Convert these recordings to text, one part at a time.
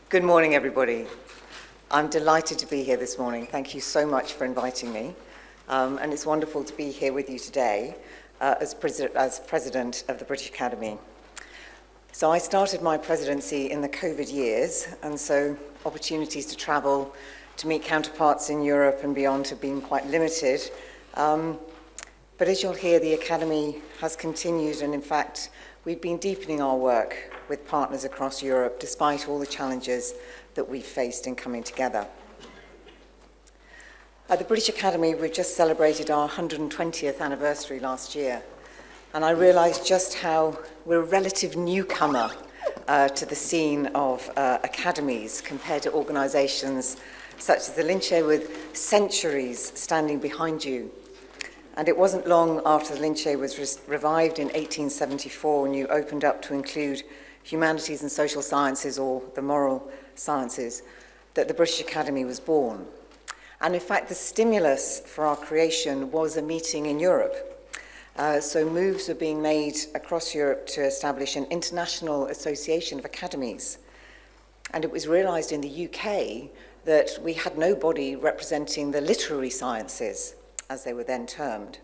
Good morning, everybody. I'm delighted to be here this morning. Thank you so much for inviting me. And it's wonderful to be here with you today as President of the British Academy. So I started my presidency in the COVID years, and so opportunities to travel, to meet counterparts in Europe and beyond have been quite limited. But as you'll hear, the Academy has continued, and in fact, we've been deepening our work with partners across Europe, despite all the challenges that we've faced in coming together. At the British Academy, we've just celebrated our 120th anniversary last year, and I realised just how we're a relative newcomer to the scene of academies compared to organisations such as the Lincei with centuries standing behind you. And it wasn't long after the Lincei was revived in 1874 and you opened up to include humanities and social sciences, or the moral sciences, that the British Academy was born. And in fact, the stimulus for our creation was a meeting in Europe. So moves are being made across Europe to establish an international association of academies. And it was realised in the UK that we had no body representing the literary sciences, as they were then termed.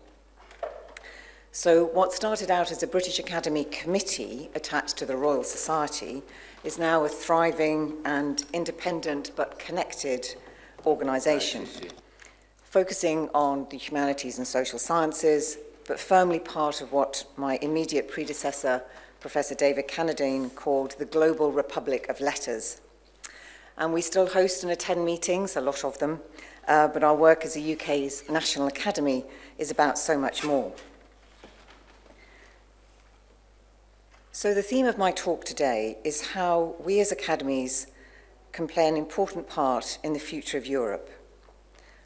So what started out as a British Academy committee attached to the Royal Society is now a thriving and independent but connected organisation, focusing on the humanities and social sciences, but firmly part of what my immediate predecessor, Professor David Cannadine, called the Global Republic of Letters. And we still host and attend meetings, a lot of them, but our work as the UK's National Academy is about so much more. So the theme of my talk today is how we as academies can play an important part in the future of Europe.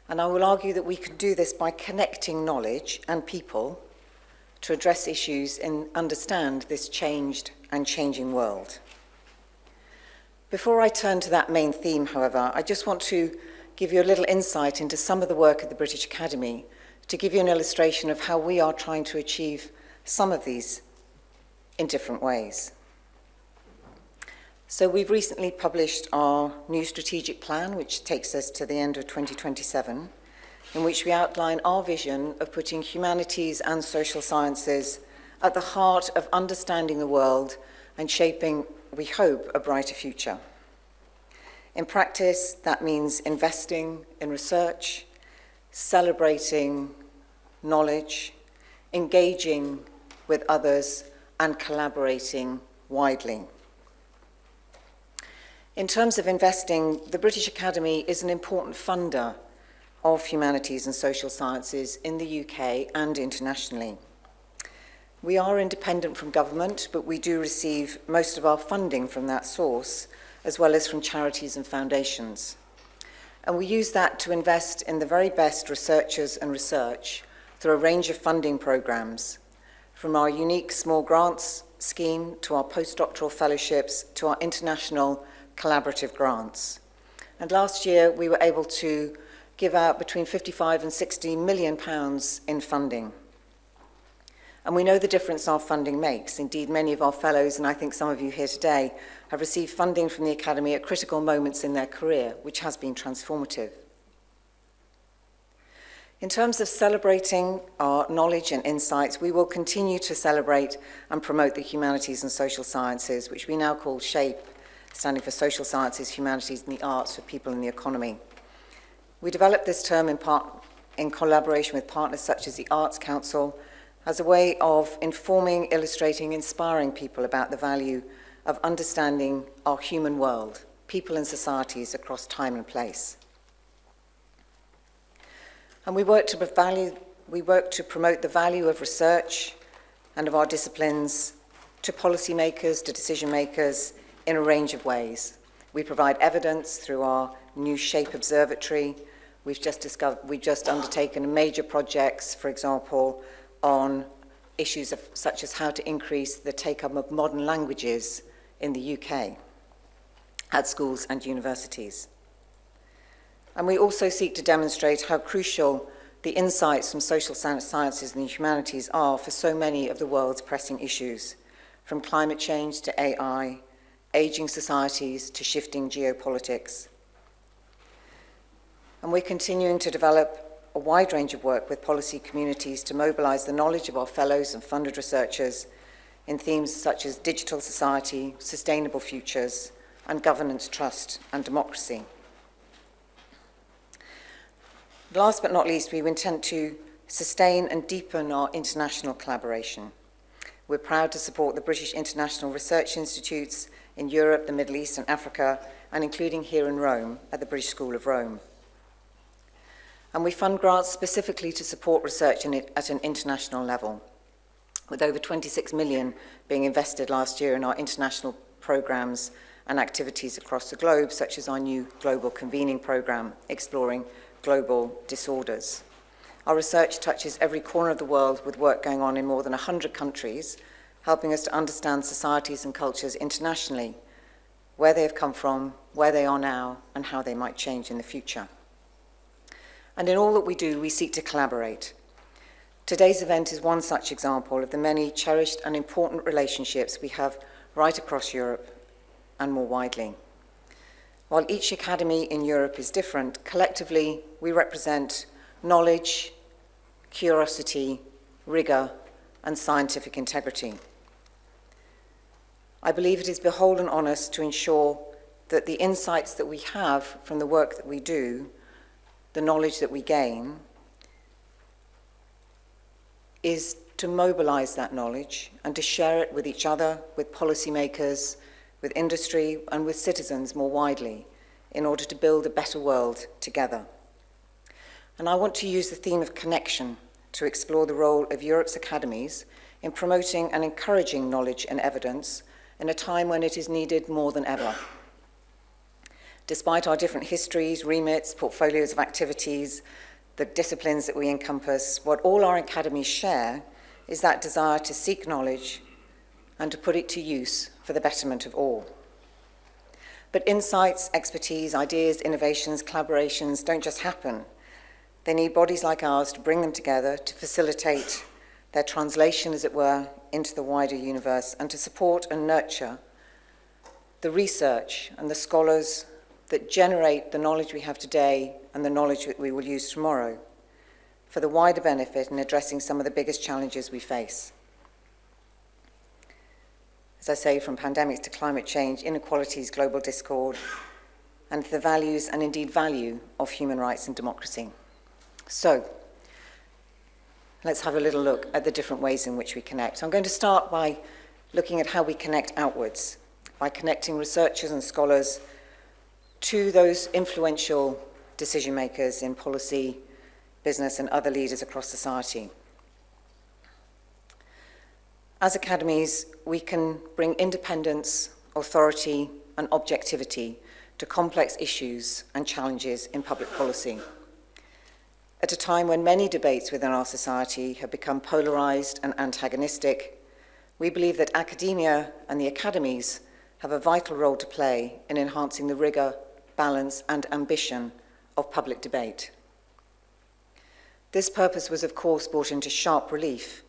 And I will argue that we can do this by connecting knowledge and people to address issues and understand this changed and changing world. Before I turn to that main theme, however, I just want to give you a little insight into some of the work at the British Academy to give you an illustration of how we are trying to achieve some of these in different ways. So we've recently published our new strategic plan, which takes us to the end of 2027, in which we outline our vision of putting humanities and social sciences at the heart of understanding the world and shaping, we hope, a brighter future. In practice, that means investing in research, celebrating knowledge, engaging with others, and collaborating widely. In terms of investing, the British Academy is an important funder of humanities and social sciences in the UK and internationally. We are independent from government, but we do receive most of our funding from that source, as well as from charities and foundations. And we use that to invest in the very best researchers and research through a range of funding programs, from our unique small grants scheme to our postdoctoral fellowships to our international collaborative grants. And last year we were able to give out between 55 and 60 million pounds in funding. And we know the difference our funding makes. Indeed, many of our fellows, and I think some of you here today, have received funding from the Academy at critical moments in their career, which has been transformative. In terms of celebrating our knowledge and insights, we will continue to celebrate and promote the humanities and social sciences, which we now call SHAPE, standing for Social Sciences, Humanities and the Arts for People in the Economy. We developed this term in collaboration with partners such as the Arts Council as a way of informing, illustrating, inspiring people about the value of understanding our human world, people and societies across time and place. And we work to promote the value of research and of our disciplines to policymakers, to decision makers in a range of ways. We provide evidence through our new SHAPE Observatory. We've just undertaken major projects, for example, on issues such as how to increase the take-up of modern languages in the UK at schools and universities. And we also seek to demonstrate how crucial the insights from social sciences and the humanities are for so many of the world's pressing issues, from climate change to AI, ageing societies to shifting geopolitics. And we're continuing to develop a wide range of work with policy communities to mobilise the knowledge of our fellows and funded researchers in themes such as digital society, sustainable futures, and governance, trust, and democracy. Last but not least, we intend to sustain and deepen our international collaboration. We're proud to support the British International Research Institutes in Europe, the Middle East, and Africa, and including here in Rome at the British School of Rome. And we fund grants specifically to support research at an international level, with over 26 million being invested last year in our international programs and activities across the globe, such as our new global convening program exploring global disorders. Our research touches every corner of the world with work going on in more than 100 countries, helping us to understand societies and cultures internationally, where they have come from, where they are now, and how they might change in the future. And in all that we do, we seek to collaborate. Today's event is one such example of the many cherished and important relationships we have right across Europe and more widely. While each academy in Europe is different, collectively we represent knowledge, curiosity, rigour, and scientific integrity. I believe it is beholden on us to ensure that the insights that we have from the work that we do, the knowledge that we gain, is to mobilise that knowledge and to share it with each other, with policymakers, with industry, and with citizens more widely, in order to build a better world together. And I want to use the theme of connection to explore the role of Europe's academies in promoting and encouraging knowledge and evidence in a time when it is needed more than ever. Despite our different histories, remits, portfolios of activities, the disciplines that we encompass, what all our academies share is that desire to seek knowledge and to put it to use for the betterment of all. But insights, expertise, ideas, innovations, collaborations don't just happen. They need bodies like ours to bring them together, to facilitate their translation, as it were, into the wider universe, and to support and nurture the research and the scholars that generate the knowledge we have today and the knowledge that we will use tomorrow for the wider benefit in addressing some of the biggest challenges we face. As I say, from pandemics to climate change, inequalities, global discord, and the values and indeed value of human rights and democracy. So, let's have a little look at the different ways in which we connect. I'm going to start by looking at how we connect outwards, by connecting researchers and scholars to those influential decision makers in policy, business, and other leaders across society. As academies, we can bring independence, authority, and objectivity to complex issues and challenges in public policy. At a time when many debates within our society have become polarized and antagonistic, we believe that academia and the academies have a vital role to play in enhancing the rigor, balance, and ambition of public debate. This purpose was, of course, brought into sharp relief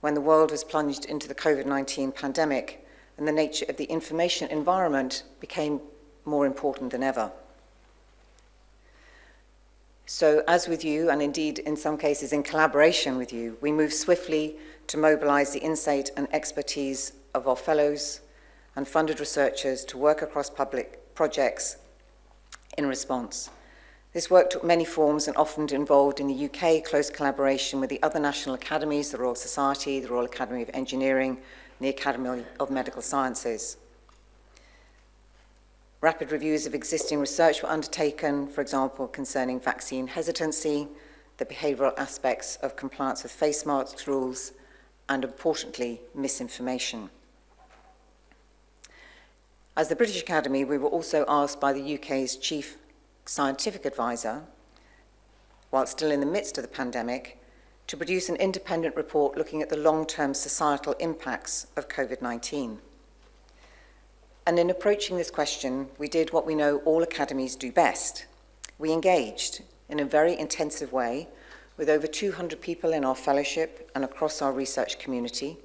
when the world was plunged into the COVID-19 pandemic and the nature of the information environment became more important than ever. So, as with you, and indeed in some cases in collaboration with you, we move swiftly to mobilise the insight and expertise of our fellows and funded researchers to work across public projects in response. This work took many forms and often involved in the UK close collaboration with the other national academies, the Royal Society, the Royal Academy of Engineering, and the Academy of Medical Sciences. Rapid reviews of existing research were undertaken, for example, concerning vaccine hesitancy, the behavioural aspects of compliance with face masks rules, and importantly, misinformation. As the British Academy, we were also asked by the UK's Chief Scientific Advisor, while still in the midst of the pandemic, to produce an independent report looking at the long-term societal impacts of COVID-19. And in approaching this question, we did what we know all academies do best. We engaged in a very intensive way with over 200 people in our fellowship and across our research community.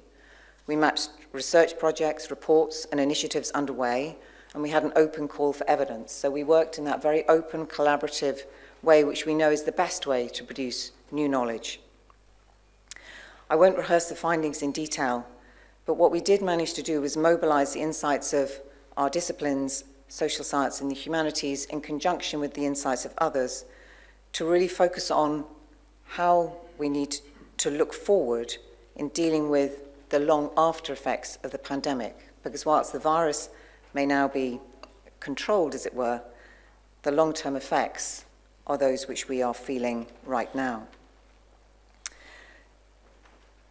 We mapped research projects, reports, and initiatives underway, and we had an open call for evidence. So we worked in that very open, collaborative way, which we know is the best way to produce new knowledge. I won't rehearse the findings in detail, but what we did manage to do was mobilize the insights of our disciplines, social science and the humanities, in conjunction with the insights of others, to really focus on how we need to look forward in dealing with the long after effects of the pandemic. Because whilst the virus may now be controlled, as it were, the long-term effects are those which we are feeling right now.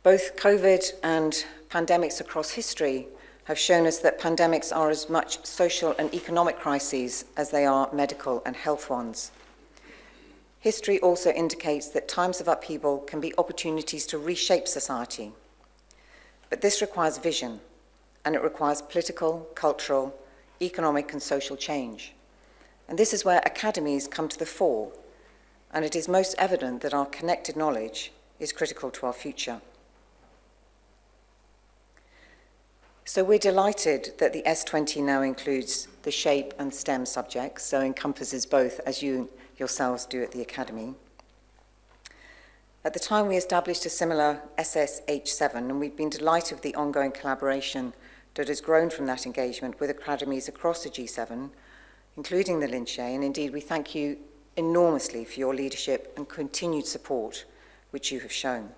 Both COVID and pandemics across history have shown us that pandemics are as much social and economic crises as they are medical and health ones. History also indicates that times of upheaval can be opportunities to reshape society. But this requires vision, and it requires political, cultural, economic and social change. And this is where academies come to the fore, and it is most evident that our connected knowledge is critical to our future. So we're delighted that the S20 now includes the SHAPE and STEM subjects, so encompasses both, as you yourselves do at the Academy. At the time, we established a similar SSH7, and we've been delighted with the ongoing collaboration that has grown from that engagement with academies across the G7, including the Lincei, and indeed we thank you enormously for your leadership and continued support which you have shown.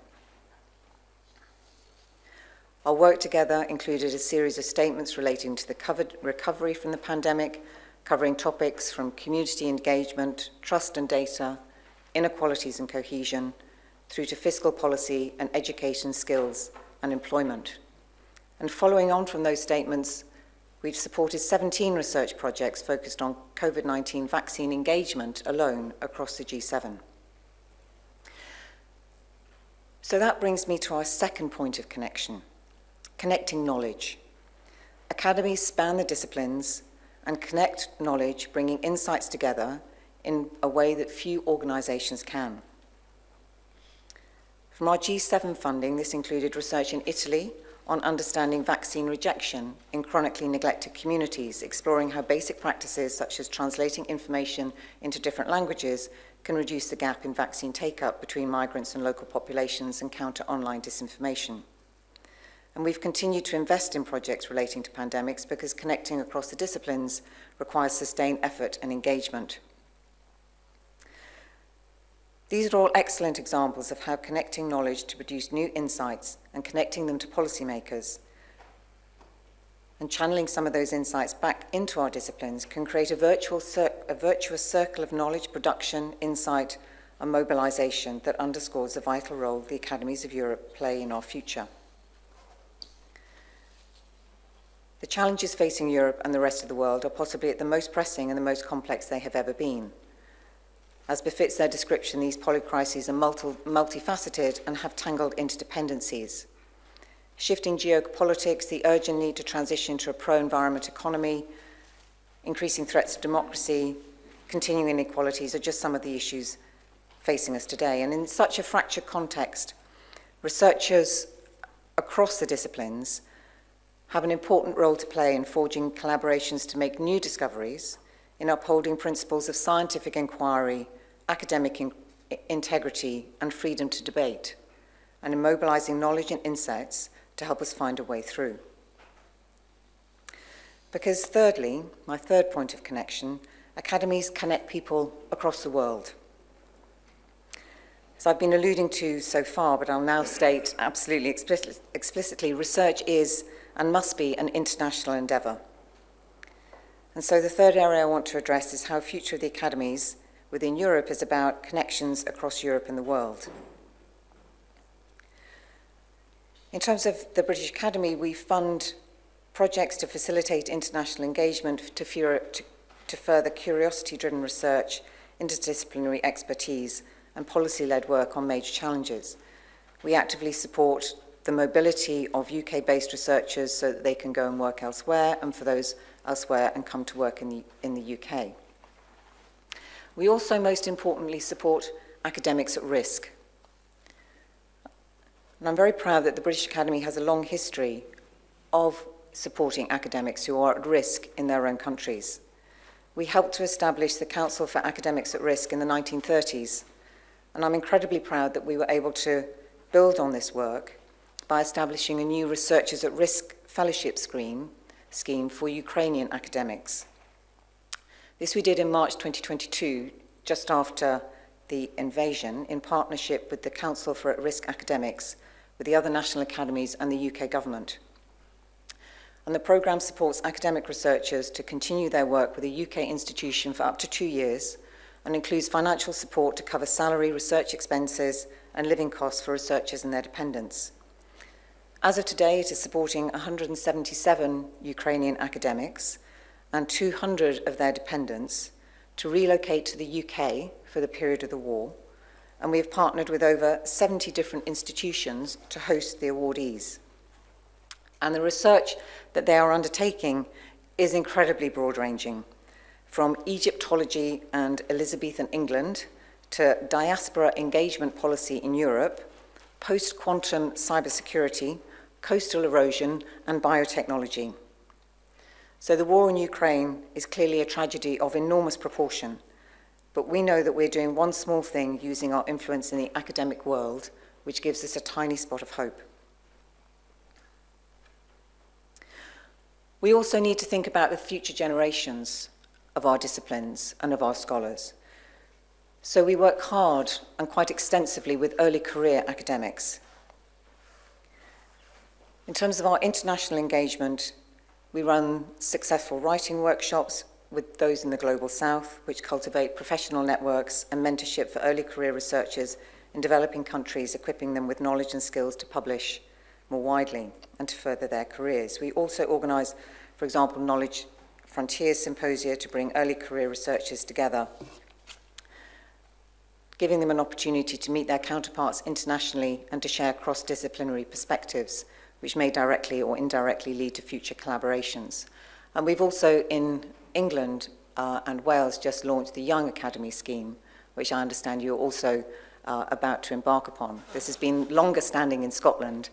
Our work together included a series of statements relating to the recovery from the pandemic, covering topics from community engagement, trust and data, inequalities and cohesion, through to fiscal policy and education skills and employment. And following on from those statements, we've supported 17 research projects focused on COVID-19 vaccine engagement alone across the G7. So that brings me to our second point of connection, connecting knowledge. Academies span the disciplines and connect knowledge, bringing insights together in a way that few organisations can. From our G7 funding, this included research in Italy on understanding vaccine rejection in chronically neglected communities, exploring how basic practices such as translating information into different languages can reduce the gap in vaccine take-up between migrants and local populations and counter online disinformation. And we've continued to invest in projects relating to pandemics because connecting across the disciplines requires sustained effort and engagement. These are all excellent examples of how connecting knowledge to produce new insights and connecting them to policymakers and channeling some of those insights back into our disciplines can create a virtuous circle of knowledge production, insight, and mobilisation that underscores the vital role the Academies of Europe play in our future. The challenges facing Europe and the rest of the world are possibly at the most pressing and the most complex they have ever been. As befits their description, these polycrises are multifaceted and have tangled interdependencies. Shifting geo-politics, the urgent need to transition to a pro-environment economy, increasing threats to democracy, continuing inequalities are just some of the issues facing us today. And in such a fractured context, researchers across the disciplines have an important role to play in forging collaborations to make new discoveries, in upholding principles of scientific inquiry, academic integrity, and freedom to debate, and in mobilising knowledge and insights to help us find a way through. Because thirdly, my third point of connection, academies connect people across the world. As I've been alluding to so far, but I'll now state absolutely explicitly, research is and must be an international endeavour. And so the third area I want to address is how future of the academies within Europe is about connections across Europe and the world. In terms of the British Academy, we fund projects to facilitate international engagement to further curiosity-driven research, interdisciplinary expertise, and policy-led work on major challenges. We actively support the mobility of UK-based researchers so that they can go and work elsewhere, and for those elsewhere and come to work in the UK. We also, most importantly, support academics at risk. And I'm very proud that the British Academy has a long history of supporting academics who are at risk in their own countries. We helped to establish the Council for Academics at Risk in the 1930s, and I'm incredibly proud that we were able to build on this work by establishing a new Researchers at Risk Fellowship scheme for Ukrainian academics. This we did in March 2022, just after the invasion, in partnership with the Council for At-Risk Academics, with the other national academies and the UK government. And the programme supports academic researchers to continue their work with a UK institution for up to 2 years and includes financial support to cover salary, research expenses and living costs for researchers and their dependents. As of today, it is supporting 177 Ukrainian academics and 200 of their dependents to relocate to the UK for the period of the war, and we have partnered with over 70 different institutions to host the awardees. And the research that they are undertaking is incredibly broad-ranging, from Egyptology and Elizabethan England to diaspora engagement policy in Europe, post-quantum cybersecurity, coastal erosion, and biotechnology. So the war in Ukraine is clearly a tragedy of enormous proportion, but we know that we're doing one small thing using our influence in the academic world, which gives us a tiny spot of hope. We also need to think about the future generations of our disciplines and of our scholars. So we work hard and quite extensively with early career academics. In terms of our international engagement, we run successful writing workshops with those in the Global South, which cultivate professional networks and mentorship for early career researchers in developing countries, equipping them with knowledge and skills to publish more widely and to further their careers. We also organise, for example, Knowledge Frontiers Symposia to bring early career researchers together, giving them an opportunity to meet their counterparts internationally and to share cross-disciplinary perspectives, which may directly or indirectly lead to future collaborations. And we've also, in England and Wales, just launched the Young Academy scheme, which I understand you're also about to embark upon. This has been longer standing in Scotland,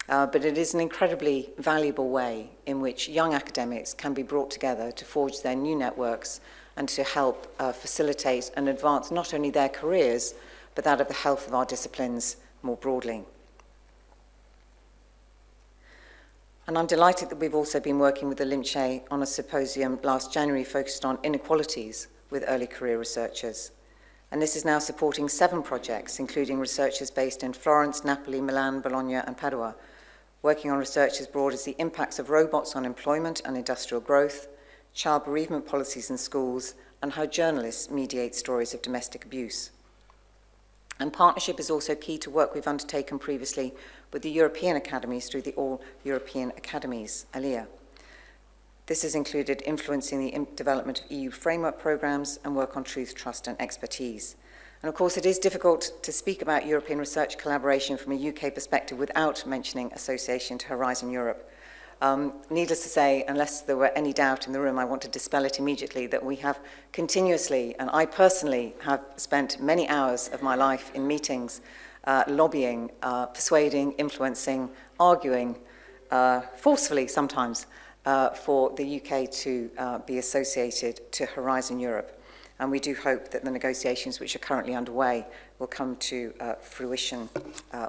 but it is an incredibly valuable way in which young academics can be brought together to forge their new networks and to help facilitate and advance not only their careers, but that of the health of our disciplines more broadly. And I'm delighted that we've also been working with the Lincei on a symposium last January focused on inequalities with early career researchers. And this is now supporting 7 projects, including researchers based in Florence, Napoli, Milan, Bologna, and Padua, working on research as broad as the impacts of robots on employment and industrial growth, child bereavement policies in schools, and how journalists mediate stories of domestic abuse. And partnership is also key to work we've undertaken previously with the European Academies through the All-European Academies, ALEA. This has included influencing the development of EU framework programmes and work on truth, trust and expertise. And of course, it is difficult to speak about European research collaboration from a UK perspective without mentioning association to Horizon Europe. Needless to say, unless there were any doubt in the room, I want to dispel it immediately, that we have continuously, and I personally have spent many hours of my life in meetings, lobbying, persuading, influencing, arguing, forcefully sometimes, for the UK to be associated to Horizon Europe. And we do hope that the negotiations which are currently underway will come to fruition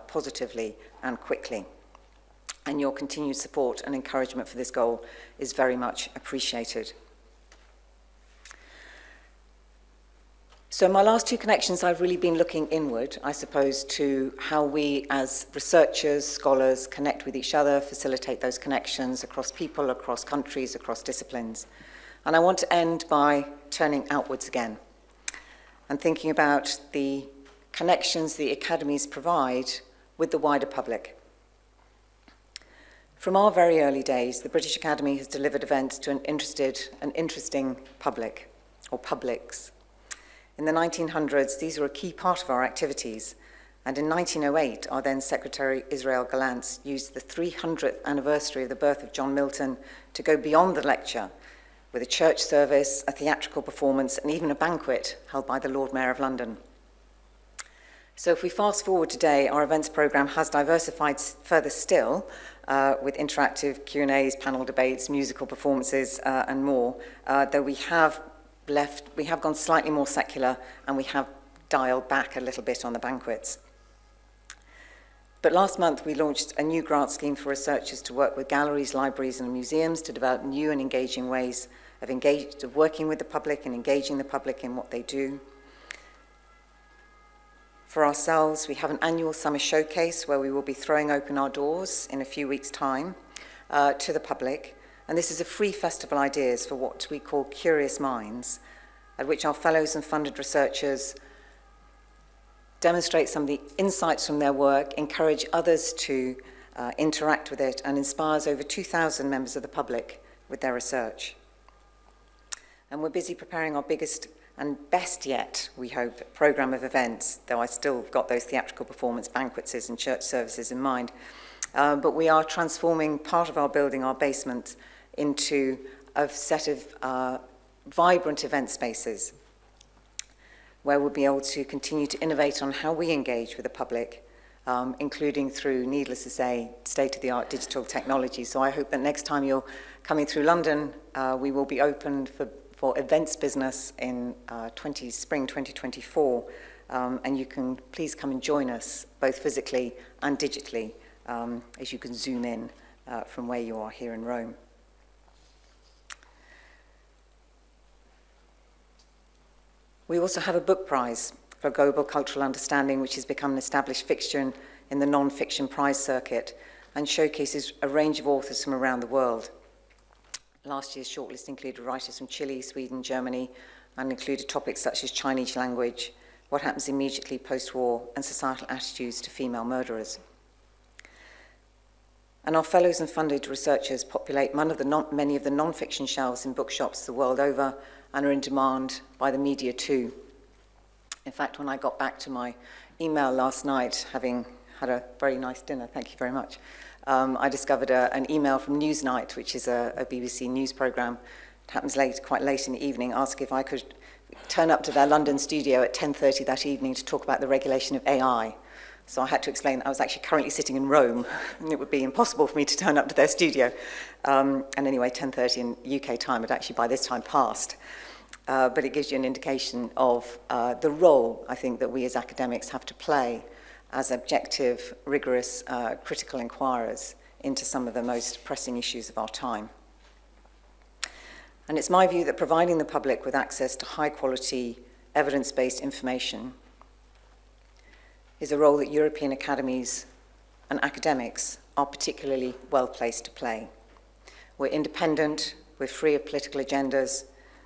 positively and quickly. And your continued support and encouragement for this goal is very much appreciated. So in my last 2 connections, I've really been looking inward, I suppose, to how we as researchers, scholars, connect with each other, facilitate those connections across people, across countries, across disciplines. And I want to end by turning outwards again and thinking about the connections the academies provide with the wider public. From our very early days, the British Academy has delivered events to an interesting public, or publics. In the 1900s, these were a key part of our activities, and in 1908, our then Secretary Israel Gallant used the 300th anniversary of the birth of John Milton to go beyond the lecture with a church service, a theatrical performance, and even a banquet held by the Lord Mayor of London. So if we fast forward today, our events programme has diversified further still with interactive Q&As, panel debates, musical performances and more, though we have gone slightly more secular and we have dialed back a little bit on the banquets. But last month we launched a new grant scheme for researchers to work with galleries, libraries and museums to develop new and engaging ways of working with the public and engaging the public in what they do. For ourselves, we have an annual summer showcase where we will be throwing open our doors in a few weeks' time to the public. And this is a free festival ideas for what we call Curious Minds, at which our fellows and funded researchers demonstrate some of the insights from their work, encourage others to interact with it, and inspires over 2,000 members of the public with their research. And we're busy preparing our biggest and best yet, we hope, programme of events, though I still got those theatrical performance, banquets and church services in mind. But we are transforming part of our building, our basement, into a set of vibrant event spaces where we'll be able to continue to innovate on how we engage with the public, including through, needless to say, state-of-the-art digital technology. So I hope that next time you're coming through London, we will be open for events business in spring 2024, and you can please come and join us both physically and digitally as you can zoom in from where you are here in Rome. We also have a book prize for global cultural understanding, which has become an established fixture in the non-fiction prize circuit and showcases a range of authors from around the world. Last year's shortlist included writers from Chile, Sweden, Germany, and included topics such as Chinese language, what happens immediately post-war, and societal attitudes to female murderers. And our fellows and funded researchers populate many of the non-fiction shelves in bookshops the world over and are in demand by the media too. In fact, when I got back to my email last night, having had a very nice dinner, thank you very much, I discovered an email from Newsnight, which is a BBC news programme. It happens quite late in the evening, asking if I could turn up to their London studio at 10:30 that evening to talk about the regulation of AI. So I had to explain that I was actually currently sitting in Rome, and it would be impossible for me to turn up to their studio. And anyway, 10:30 in UK time had actually by this time passed. But it gives you an indication of the role, I think, that we as academics have to play as objective, rigorous, critical inquirers into some of the most pressing issues of our time. And it's my view that providing the public with access to high-quality, evidence-based information is a role that European academies and academics are particularly well-placed to play. We're independent, we're free of political agendas,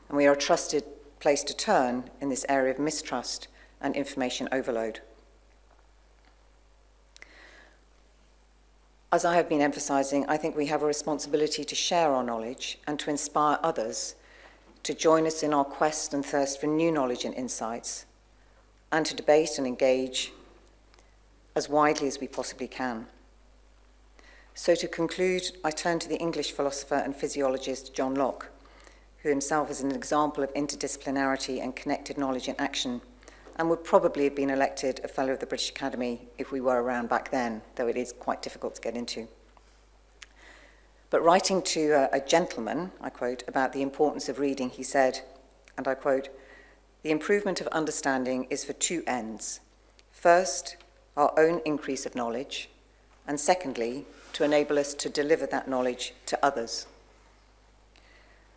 and we are a trusted place to turn in this area of mistrust and information overload. As I have been emphasising, I think we have a responsibility to share our knowledge and to inspire others to join us in our quest and thirst for new knowledge and insights, and to debate and engage as widely as we possibly can. So to conclude, I turn to the English philosopher and physiologist John Locke, who himself is an example of interdisciplinarity and connected knowledge in action, and would probably have been elected a Fellow of the British Academy if we were around back then, though it is quite difficult to get into. But writing to a gentleman, I quote, about the importance of reading, he said, and I quote, "The improvement of understanding is for two ends. First, our own increase of knowledge, and secondly, to enable us to deliver that knowledge to others."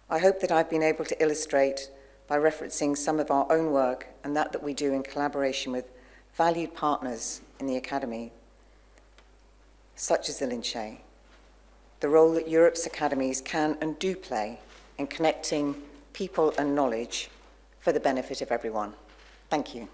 I hope that I've been able to illustrate by referencing some of our own work and that we do in collaboration with valued partners in the Academy, such as the Lincei, the role that Europe's academies can and do play in connecting people and knowledge for the benefit of everyone. Thank you.